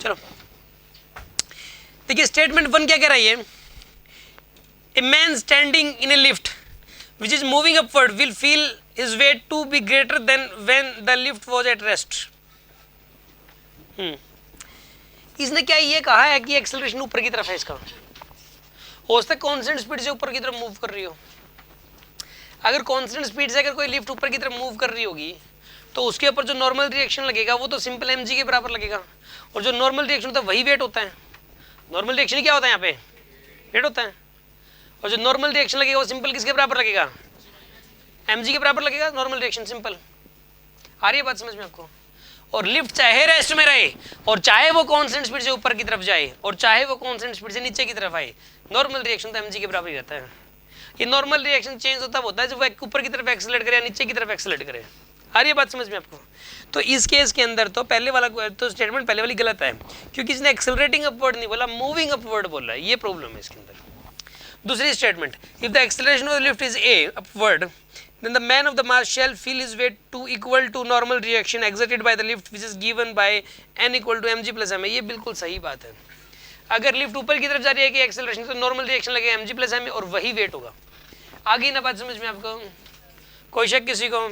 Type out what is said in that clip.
चलो देखिए स्टेटमेंट 1 क्या कह रही है, a man standing in a lift which is moving upward will feel his weight to be greater than when the lift was at rest. इसने क्या ये कहा है कि एक्सेलरेशन ऊपर की तरफ है, इसका हो सकता है कांस्टेंट स्पीड से ऊपर की तरफ मूव कर रही हो। अगर कांस्टेंट स्पीड से अगर कोई लिफ्ट ऊपर की तरफ मूव कर रही होगी तो उसके ऊपर जो नॉर्मल रिएक्शन लगेगा वो तो सिंपल mg के बराबर लगेगा, और जो नॉर्मल रिएक्शन होता है वही वेट होता है। नॉर्मल रिएक्शन क्या होता है यहाँ पे, वेट होता है, और जो नॉर्मल रिएक्शन लगेगा वो सिंपल किसके बराबर लगेगा, mg के बराबर लगेगा नॉर्मल रिएक्शन सिंपल। आ रही है बात समझ में आपको। और लिफ्ट चाहे रेस्ट में रहे और चाहे वो कांस्टेंट स्पीड से ऊपर की तरफ जाए और चाहे वो कांस्टेंट स्पीड से नीचे की तरफ आए, नॉर्मल रिएक्शन तो mg के बराबर ही रहता है। ये नॉर्मल रिएक्शन चेंज होता है जब वो ऊपर की तरफ एक्सेलरेट करे या नीचे की तरफ एक्सेलरेट करे। आ रही है बात समझ में आपको। तो इस केस के अंदर तो पहले वाला तो स्टेटमेंट पहले वाली गलत है, क्योंकि इसने एक्सेलरेटिंग अपवर्ड नहीं बोला, मूविंग अपवर्ड बोला है, ये प्रॉब्लम है इसके अंदर। दूसरी statement, if the acceleration of the lift is a upward then the man of the mass shall feel his weight to equal to normal reaction exerted by the lift which is given by n equal to mg plus m। ये बिल्कुल सही बात है। अगर lift ऊपर की तरफ जा रही है कि एक्सेलरेशन, तो नॉर्मल रिएक्शन लगेगा mg plus m और वही वेट होगा। आगे ना बात समझ में आपको, कोई शक किसी को?